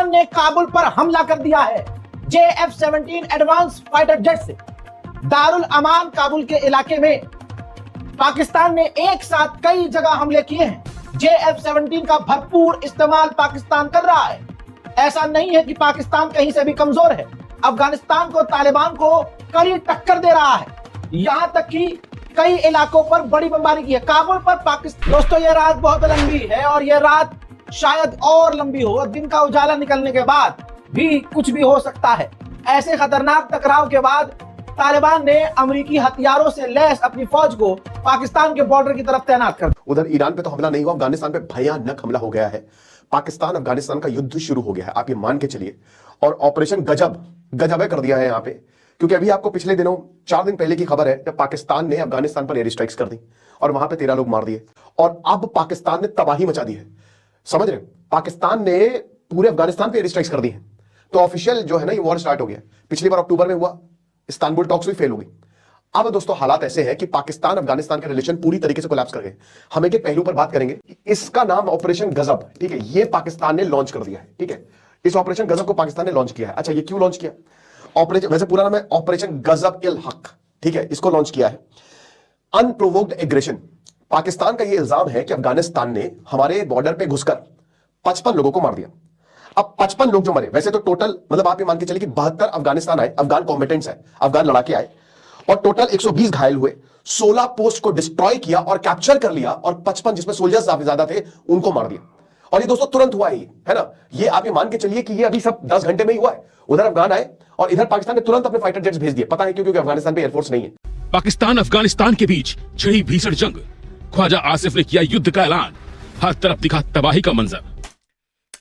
पाकिस्तान ने काबुल पर हमला कर दिया है JF-17 एडवांस फाइटर जेट से। दारुल अमान काबुल के इलाके में पाकिस्तान ने एक साथ कई जगह हमले किए हैं। JF-17 का भरपूर इस्तेमाल पाकिस्तान कर रहा है। ऐसा नहीं है कि पाकिस्तान कहीं से भी कमजोर है। अफगानिस्तान को तालिबान को कड़ी टक्कर दे रहा है। यहां तक कि कई इलाकों पर बड़ी बमबारी की है। काबुल पर पाकिस्तान। दोस्तों, यह रात बहुत लंबी है और यह रात शायद और लंबी हो। दिन का उजाला निकलने के बाद भी कुछ भी हो सकता है। ऐसे खतरनाक टकराव के बाद तालिबान ने अमेरिकी हथियारों से लैस अपनी फौज को पाकिस्तान के बॉर्डर की तरफ तैनात कर दिया। उधर ईरान पे तो हमला नहीं हुआ, अफगानिस्तान पे भयानक हमला हो गया है। पाकिस्तान अफगानिस्तान का युद्ध शुरू हो गया है, आप ये मान के चलिए। और ऑपरेशन गजब कर दिया है यहाँ पे, क्योंकि अभी आपको पिछले दिनों 4 दिन पहले की खबर है जब पाकिस्तान ने अफगानिस्तान पर एयर स्ट्राइक्स कर दी और वहां पे 13 लोग मार दिए। और अब पाकिस्तान ने तबाही मचा दी है, समझ रहे हो? पाकिस्तान ने पूरे अफगानिस्तान पे एयर स्ट्राइक्स कर दी है। तो ऑफिशियल जो है ना, ये वॉर स्टार्ट हो गया। पिछली बार अक्टूबर में हुआ, इस्तांबुल टॉक्स भी फेल हो गई। अब दोस्तों हालात ऐसे हैं कि पाकिस्तान अफगानिस्तान के रिलेशन पूरी तरीके से कोलैप्स कर गए। हम एक पहलू पर बात करेंगे। इसका नाम ऑपरेशन गजब, ठीक है, ये पाकिस्तान ने लॉन्च कर दिया है। ठीक है, इस ऑपरेशन गजब को पाकिस्तान ने लॉन्च किया है। अच्छा, ये क्यों लॉन्च किया? ऑपरेशन, वैसे पूरा नाम है ऑपरेशन गजब इल हक, ठीक है, इसको लॉन्च किया है। Unprovoked aggression. पाकिस्तान का यह इल्जाम है कि अफगानिस्तान ने हमारे बॉर्डर पे घुसकर 55 लोगों को मार दिया। अब 55 लोग जो मरे, वैसे तो टोटल मतलब आप ये मान के चलिए कि 72 अफगानिस्तान आए, अफगान कॉम्बेटेंट्स है, अफगान लड़ाके आए, और टोटल 120 घायल हुए। 16 पोस्ट को डिस्ट्रॉय किया और कैप्चर कर लिया, और 55 जिसमें सोल्जर्स ज्यादा थे उनको मार दिया। और ये दोस्तों तुरंत हुआ ही है ना, ये आप ये मान के चलिए कि ये अभी सब 10 घंटे में ही हुआ है। उधर अफगान आए और इधर पाकिस्तान ने तुरंत अपने फाइटर जेट्स भेज दिए। पता है क्यों? क्योंकि अफगानिस्तान पे एयरफोर्स नहीं है। पाकिस्तान अफगानिस्तान के बीच छिड़ी भीषण जंग। ख्वाजा आसिफ ने किया युद्ध का ऐलान। हर तरफ दिखा तबाही का मंजर।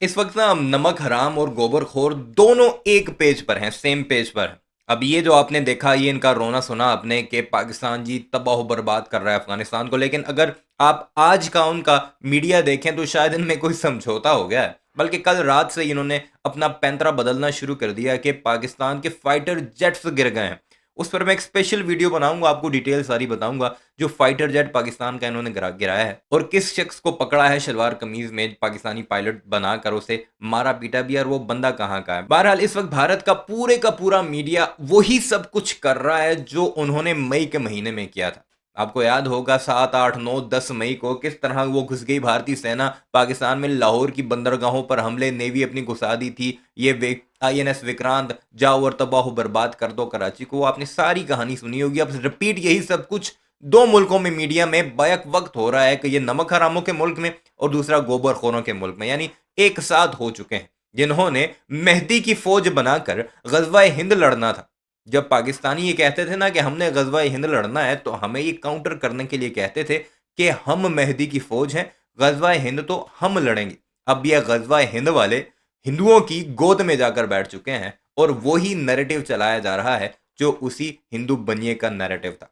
इस वक्त ना नमक हराम और गोबरखोर दोनों एक पेज पर हैं, सेम पेज पर हैं। अब ये जो आपने देखा, ये इनका रोना सुना आपने कि पाकिस्तान जी तबाह बर्बाद कर रहा है अफगानिस्तान को। लेकिन अगर आप आज का उनका मीडिया देखें तो शायद इनमें कोई समझौता हो गया है। बल्कि कल रात से इन्होंने अपना पैंतरा बदलना शुरू कर दिया कि पाकिस्तान के फाइटर जेट्स गिर गए हैं। उस पर मैं एक स्पेशल वीडियो बनाऊंगा, आपको डिटेल सारी बताऊंगा, जो फाइटर जेट पाकिस्तान का इन्होंने गिराया है और किस शख्स को पकड़ा है शलवार कमीज में पाकिस्तानी पायलट बनाकर, उसे मारा पीटा भी, और वो बंदा कहाँ का है। बहरहाल इस वक्त भारत का पूरा मीडिया वही सब कुछ कर रहा है जो उन्होंने मई के महीने में किया था। आपको याद होगा 7, 8, 9, 10 मई को किस तरह वो घुस गई भारतीय सेना पाकिस्तान में। लाहौर की बंदरगाहों पर हमले, नेवी अपनी घुसा दी थी। ये INS विक्रांत जाओ और तबाह बर्बाद कर दो कराची को। आपने सारी कहानी सुनी होगी। अब रिपीट यही सब कुछ 2 मुल्कों में मीडिया में बैक वक्त हो रहा है कि ये नमक हरामों के मुल्क में और दूसरा गोबरखोरों के मुल्क में, यानी एक साथ हो चुके हैं, जिन्होंने मेहदी की फौज बनाकर गजवा हिंद लड़ना था। जब पाकिस्तानी ये कहते थे ना कि हमने गजवा हिंद लड़ना है, तो हमें ये काउंटर करने के लिए कहते थे कि हम मेहदी की फौज हैं, गजवा हिंद तो हम लड़ेंगे। अब ये गजवा हिंद वाले हिंदुओं की गोद में जाकर बैठ चुके हैं और वही नैरेटिव चलाया जा रहा है जो उसी हिंदू बनिए का नैरेटिव था।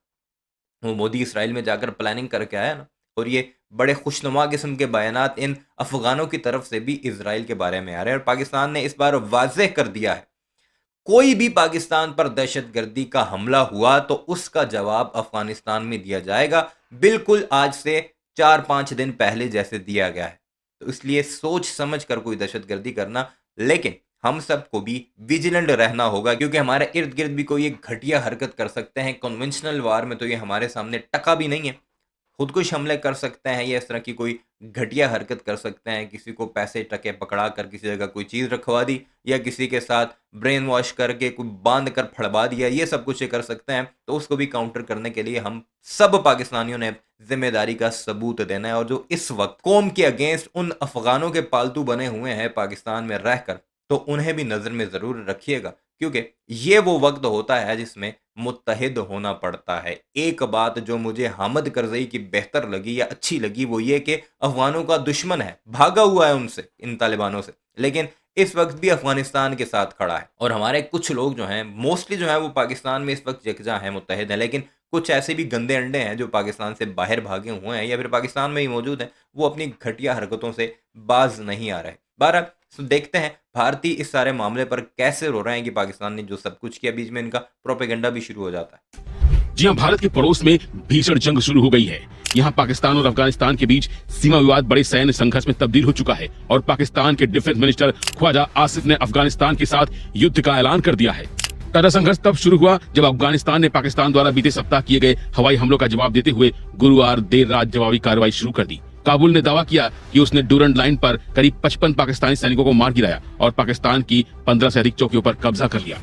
वो मोदी इसराइल में जाकर प्लानिंग करके आया ना, और ये बड़े खुशनुमा किस्म के बयानात इन अफगानों की तरफ से भी इसराइल के बारे में आ रहे हैं। और पाकिस्तान ने इस बार वाज़ेह कर दिया है, कोई भी पाकिस्तान पर दहशतगर्दी का हमला हुआ तो उसका जवाब अफगानिस्तान में दिया जाएगा, बिल्कुल आज से 4-5 दिन पहले जैसे दिया गया है। तो इसलिए सोच समझ कर कोई दहशतगर्दी करना, लेकिन हम सबको भी विजिलेंट रहना होगा, क्योंकि हमारे इर्द गिर्द भी कोई एक घटिया हरकत कर सकते हैं। कन्वेंशनल वार में तो ये हमारे सामने टका भी नहीं है। खुदकुश हमले कर सकते हैं या इस तरह की कोई घटिया हरकत कर सकते हैं, किसी को पैसे टके पकड़ा कर किसी जगह कोई चीज़ रखवा दी, या किसी के साथ ब्रेन वॉश करके कोई बांध कर फड़वा दिया, ये सब कुछ ये कर सकते हैं। तो उसको भी काउंटर करने के लिए हम सब पाकिस्तानियों ने जिम्मेदारी का सबूत देना है। और जो इस वक्त कौम के अगेंस्ट उन अफगानों के पालतू बने हुए हैं पाकिस्तान में रहकर, तो उन्हें भी नज़र में ज़रूर रखिएगा, क्योंकि ये वो वक्त होता है जिसमें मुत्तहिद होना पड़ता है। एक बात जो मुझे हामिद करज़ई की बेहतर लगी या अच्छी लगी, वो ये कि अफगानों का दुश्मन है, भागा हुआ है उनसे, इन तालिबानों से, लेकिन इस वक्त भी अफगानिस्तान के साथ खड़ा है। और हमारे कुछ लोग जो हैं, मोस्टली जो है वो पाकिस्तान में इस वक्त यकजा हैं, मुत्तहिद हैं, लेकिन कुछ ऐसे भी गंदे अंडे हैं जो पाकिस्तान से बाहर भागे हुए हैं या फिर पाकिस्तान में ही मौजूद हैं, वो अपनी घटिया हरकतों से बाज नहीं आ रहे। बहरहाल देखते हैं भारतीय इस सारे मामले पर कैसे रो रहे हैं कि पाकिस्तान ने जो सब कुछ किया, बीच में इनका प्रोपेगेंडा भी शुरू हो जाता है। जी हां, भारत के पड़ोस में भीषण जंग शुरू हो गई है। यहाँ पाकिस्तान और अफगानिस्तान के बीच सीमा विवाद बड़े सैन्य संघर्ष में तब्दील हो चुका है और पाकिस्तान के डिफेंस मिनिस्टर ख्वाजा आसिफ ने अफगानिस्तान के साथ युद्ध का ऐलान कर दिया है। ताजा संघर्ष तब शुरू हुआ जब अफगानिस्तान ने पाकिस्तान द्वारा बीते सप्ताह किए गए हवाई हमलों का जवाब देते हुए गुरुवार देर रात जवाबी कार्रवाई शुरू कर दी। काबुल ने दावा किया कि उसने डूरंड लाइन पर करीब 55 पाकिस्तानी सैनिकों को मार गिराया और पाकिस्तान की 15 से अधिक चौकियों पर कब्जा कर लिया।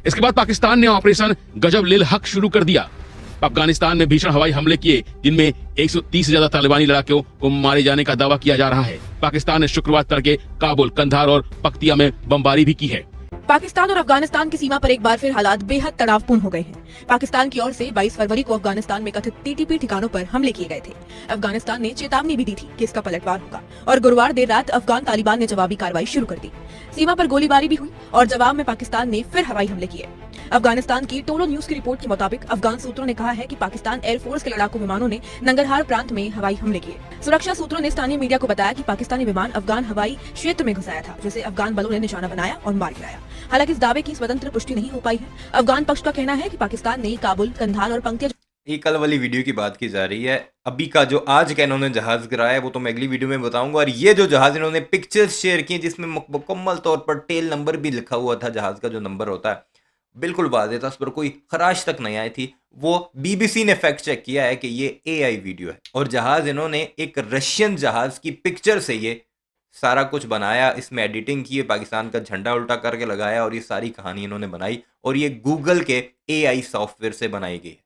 इसके बाद पाकिस्तान ने ऑपरेशन गजब लिल हक शुरू कर दिया। अफगानिस्तान में भीषण हवाई हमले किए जिनमें 130 से ज्यादा तालिबानी लड़ाकों को मारे जाने का दावा किया जा रहा है। पाकिस्तान ने शुक्रवार तड़के काबुल, कंधार और पख्तिया में बमबारी भी की है। पाकिस्तान और अफगानिस्तान की सीमा पर एक बार फिर हालात बेहद तनावपूर्ण हो गए हैं। पाकिस्तान की ओर से 22 फरवरी को अफगानिस्तान में कथित टीटीपी ठिकानों पर हमले किए गए थे। अफगानिस्तान ने चेतावनी भी दी थी कि इसका पलटवार होगा और गुरुवार देर रात अफगान तालिबान ने जवाबी कार्रवाई शुरू कर दी। सीमा पर गोलीबारी भी हुई और जवाब में पाकिस्तान ने फिर हवाई हमले किए। अफगानिस्तान की टोलो न्यूज की रिपोर्ट के मुताबिक अफगान सूत्रों ने कहा है कि पाकिस्तान एयरफोर्स के लड़ाकू विमानों ने नंगरहार प्रांत में हवाई हमले किए। सुरक्षा सूत्रों ने स्थानीय मीडिया को बताया कि पाकिस्तानी विमान अफगान हवाई क्षेत्र में घुस आया था, जिसे अफगान बलों ने निशाना बनाया और मार गिराया। हालांकि इस दावे की स्वतंत्र पुष्टि नहीं हो पाई है। अफगान पक्ष का कहना है कि पाकिस्तान ने काबुल, कंधार और पंक्तिया ये कल वाली वीडियो की बात की जा रही है। अभी का जो आज का इन्होंने जहाज गिराया है वो तो मैं अगली वीडियो में बताऊंगा। और ये जो जहाज इन्होंने पिक्चर्स शेयर की जिसमें मुकम्मल तौर पर टेल नंबर भी लिखा हुआ था, जहाज का जो नंबर होता है बिल्कुल वाज़ेह था, उस पर कोई खराश तक नहीं आई थी। वो बीबीसी ने फैक्ट चेक किया है कि ये एआई वीडियो है और जहाज इन्होंने एक रशियन जहाज की पिक्चर से ये सारा कुछ बनाया, इसमें एडिटिंग की है, पाकिस्तान का झंडा उल्टा करके लगाया और ये सारी कहानी इन्होंने बनाई और ये गूगल के एआई सॉफ्टवेयर से बनाई गई है।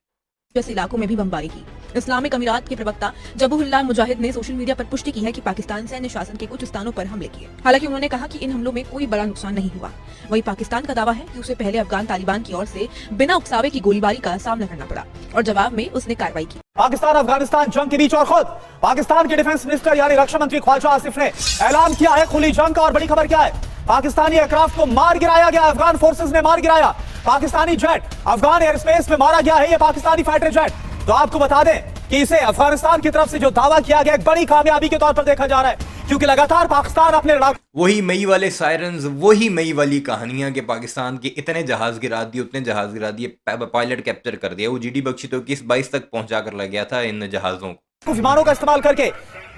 जैसे इलाकों में भी बमबारी की। इस्लामिक अमीरात के प्रवक्ता जबूहुल्लाह मुजाहिद ने सोशल मीडिया पर पुष्टि की है कि पाकिस्तान सैन्य शासन के कुछ स्थानों पर हमले किए। हालांकि उन्होंने कहा कि इन हमलों में कोई बड़ा नुकसान नहीं हुआ। वहीं पाकिस्तान का दावा है कि उसे पहले अफगान तालिबान की ओर से बिना उकसावे की गोलीबारी का सामना करना पड़ा और जवाब में उसने कार्रवाई की। पाकिस्तान अफगानिस्तान जंग के बीच और खुद पाकिस्तान के डिफेंस मिनिस्टर यानी रक्षा मंत्री ख्वाजा आसिफ ने ऐलान किया है खुली जंग का। और बड़ी खबर क्या है, पाकिस्तानी एयरक्राफ्ट को मार गिराया गया, अफगान फोर्सेस ने मार गिराया। Pakistani jet Afghan air space में मारा गया है, ये पाकिस्तानी फाइटर जेट। तो आपको बता दें कि इसे अफगानिस्तान की तरफ से जो दावा किया गया एक बड़ी कामयाबी के तौर पर देखा जा रहा है, क्योंकि लगातार पाकिस्तान अपने वही मई वाले सायरन्स, वही मई वाली कहानियां कि पाकिस्तान के इतने जहाज गिरा दिए, उतने जहाज गिरा दिए, पायलट कैप्चर कर दिया। वो जीडी बख्शी तो 21-22 तक पहुंचा कर लग गया था इन जहाजों को। विमानों का इस्तेमाल करके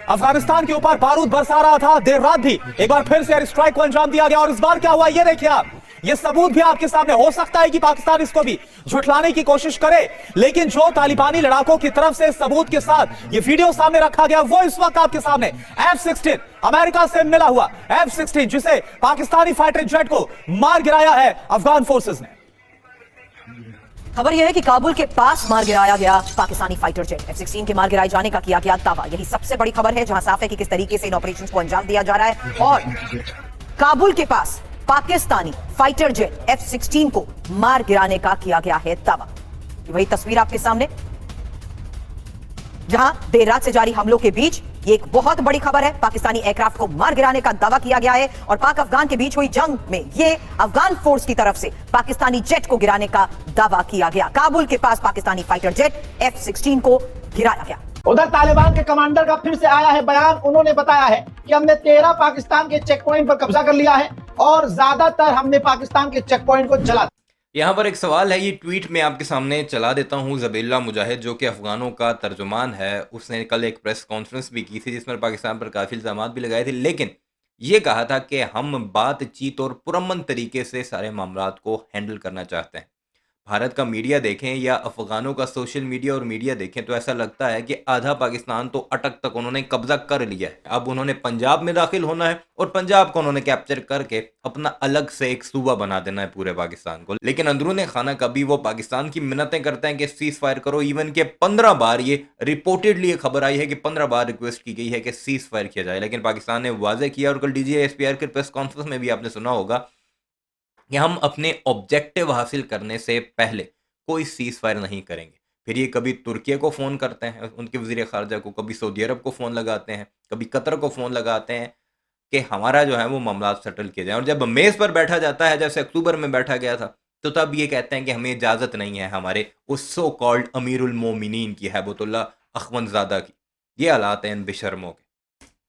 अफगानिस्तान के ऊपर बारूद बरसा रहा था। देर रात भी एक बार फिर से एयर स्ट्राइक को अंजाम दिया गया और इस बार क्या हुआ ये देखिए आप। ये सबूत भी आपके सामने, हो सकता है कि पाकिस्तान इसको भी झुठलाने की कोशिश करे, लेकिन जो तालिबानी लड़ाकों की तरफ से सबूत के साथ ये वीडियो सामने रखा गया वो इस वक्त आपके सामने F-16 अमेरिका से मिला हुआ F-16 जिसे पाकिस्तानी फाइटर जेट को मार गिराया है अफगान फोर्सेस ने। खबर यह है कि काबुल के पास मार गिराया गया पाकिस्तानी फाइटर जेट। F-16 के मार गिराए जाने का किया गया दावा। यही सबसे बड़ी खबर है, जहां साफ है कि किस तरीके से इन ऑपरेशंस को अंजाम दिया जा रहा है। और काबुल के पास पाकिस्तानी फाइटर जेट F-16 को मार गिराने का किया गया है दावा। वही तस्वीर आपके सामने, जहां देर रात से जारी हमलों के बीच ये एक बहुत बड़ी खबर है। पाकिस्तानी एयरक्राफ्ट को मार गिराने का दावा किया गया है और पाक अफगान के बीच हुई जंग में ये अफगान फोर्स की तरफ से पाकिस्तानी जेट को गिराने का दावा किया गया। काबुल के पास पाकिस्तानी फाइटर जेट F-16 को गिराया गया। उधर तालिबान के कमांडर का फिर से आया है बयान। उन्होंने बताया है कि हमने 13 पाकिस्तान के चेक पॉइंट पर कब्जा कर लिया है और ज्यादातर हमने पाकिस्तान के चेक पॉइंट को जला। यहाँ पर एक सवाल है, ये ट्वीट मैं आपके सामने चला देता हूँ। ज़बीहुल्लाह मुजाहिद जो कि अफगानों का तर्जुमान है, उसने कल एक प्रेस कॉन्फ्रेंस भी की थी जिसमें पाकिस्तान पर काफ़ी इल्ज़ामात भी लगाए थे, लेकिन ये कहा था कि हम बातचीत और पुरअमन तरीके से सारे मामलात को हैंडल करना चाहते हैं। भारत का मीडिया देखें या अफगानों का सोशल मीडिया और मीडिया देखें तो ऐसा लगता है कि आधा पाकिस्तान तो अटक तक उन्होंने कब्जा कर लिया है। अब उन्होंने पंजाब में दाखिल होना है और पंजाब को उन्होंने कैप्चर करके अपना अलग से एक सूबा बना देना है पूरे पाकिस्तान को। लेकिन अंदरूनी खाना कभी वो पाकिस्तान की मिन्नतें करते हैं कि सीज फायर करो। इवन के 15 बार ये रिपोर्टेडली ये खबर आई है कि 15 बार रिक्वेस्ट की गई है कि सीज फायर किया जाए, लेकिन पाकिस्तान ने वाजे किया। और कल DGSPR के प्रेस कॉन्फ्रेंस में भी आपने सुना होगा कि हम अपने ऑब्जेक्टिव हासिल करने से पहले कोई सीज फायर नहीं करेंगे। फिर ये कभी तुर्की को फ़ोन करते हैं, उनके वज़ीर ख़ारजा को, कभी सऊदी अरब को फ़ोन लगाते हैं, कभी कतर को फ़ोन लगाते हैं कि हमारा जो है वो मामला सेटल किया जाए। और जब मेज़ पर बैठा जाता है, जैसे अक्टूबर में बैठा गया था, तो तब ये कहते हैं कि हमें इजाज़त नहीं है हमारे उस सो कॉल्ड अमीरुल मोमिनीन की, हैबतुल्लाह अखवंदज़ादा की। ये हालात हैं इन बेशर्मों के।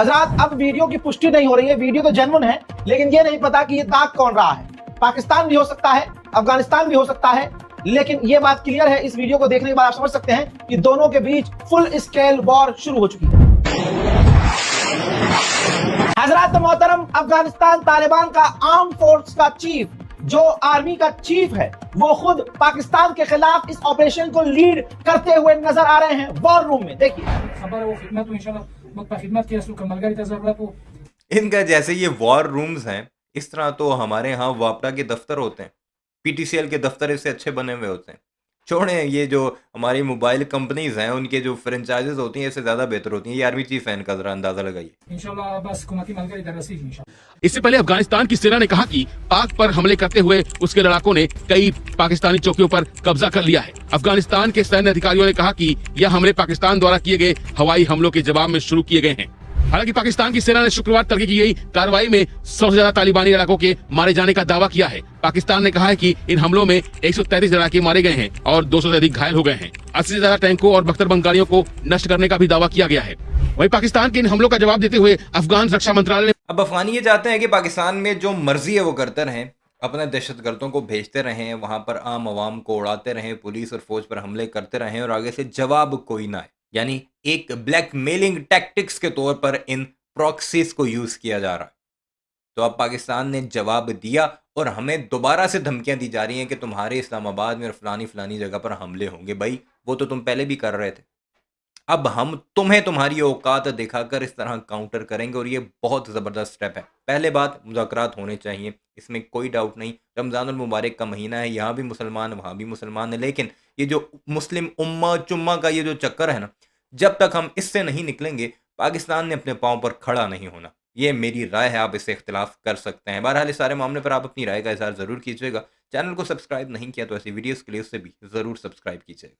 हजरात, अब वीडियो की पुष्टि नहीं हो रही है, वीडियो तो जेन्युइन है, लेकिन ये नहीं पता कि ये दाग कौन रहा है. पाकिस्तान भी हो सकता है, अफगानिस्तान भी हो सकता है, लेकिन ये बात क्लियर है. इस वीडियो को देखने के बाद आप समझ सकते हैं कि दोनों के बीच फुल स्केल वॉर शुरू हो चुकी है. हजरात मोहतरम, अफगानिस्तान तालिबान का आर्म फोर्स का चीफ, जो आर्मी का चीफ है, वो खुद पाकिस्तान के खिलाफ इस ऑपरेशन को लीड करते हुए नजर आ रहे हैं वॉर रूम में. देखिए, इनका जैसे ये वॉर रूम्स हैं, इस तरह तो हमारे यहाँ वापडा के दफ्तर होते हैं, पीटीसीएल के दफ्तर इससे अच्छे बने हुए होते हैं. छोड़ें, ये जो हमारी मोबाइल कंपनीज हैं उनके जो फ्रेंचाइजेज होती हैं इससे ज़्यादा बेहतर होती हैं. ये आर्मी चीफ है, इनका ज़रा अंदाज़ा लगाइए. इससे पहले अफगानिस्तान की सेना ने कहा कि पाक पर हमले करते हुए उसके लड़ाकों ने कई पाकिस्तानी चौकियों पर कब्जा कर लिया है. अफगानिस्तान के सैन्य अधिकारियों ने कहा कि यह हमले पाकिस्तान द्वारा किए गए हवाई हमलों के जवाब में शुरू किए गए हैं. हालांकि पाकिस्तान की सेना ने शुक्रवार तड़के की गई कार्रवाई में 100 से ज्यादा तालिबानी लड़ाकों के मारे जाने का दावा किया है. पाकिस्तान ने कहा है कि इन हमलों में 133 लड़ाके मारे गए हैं और 200 से अधिक घायल हो गए हैं. 80 से ज्यादा टैंकों और बख्तरबंद गाड़ियों को नष्ट करने का भी दावा किया गया है. वहीं पाकिस्तान के इन हमलों का जवाब देते हुए अफगान रक्षा मंत्रालय ने अब अफगानी ये चाहते हैं कि पाकिस्तान में जो मर्जी है वो करते रहें, अपने दहशतगर्दों को भेजते रहें, वहां पर आम आवाम को उड़ाते रहें, पुलिस और फौज पर हमले करते रहें और आगे से जवाब कोई ना आए. यानी एक ब्लैकमेलिंग टैक्टिक्स के तौर पर इन प्रॉक्सीज को यूज किया जा रहा है. तो अब पाकिस्तान ने जवाब दिया और हमें दोबारा से धमकियां दी जा रही हैं कि तुम्हारे इस्लामाबाद में और फलानी जगह पर हमले होंगे. भाई, वो तो तुम पहले भी कर रहे थे. अब हम तुम्हें तुम्हारी औकात दिखाकर इस तरह काउंटर करेंगे और ये बहुत ज़बरदस्त स्टेप है. पहले बात, मुज़ाकरात होने चाहिए, इसमें कोई डाउट नहीं. रमज़ानुल मुबारक का महीना है, यहाँ भी मुसलमान वहाँ भी मुसलमान है, लेकिन ये जो मुस्लिम उम्मा चुम्मा का ये जो चक्कर है ना, जब तक हम इससे नहीं निकलेंगे पाकिस्तान ने अपने पाँव पर खड़ा नहीं होना. ये मेरी राय है, आप इससे इख्तिलाफ कर सकते हैं. बहरहाल इस सारे मामले पर आप अपनी राय का इज़हार ज़रूर कीजिएगा. चैनल को सब्सक्राइब नहीं किया तो ऐसी वीडियोस के लिए उससे भी ज़रूर सब्सक्राइब कीजिएगा.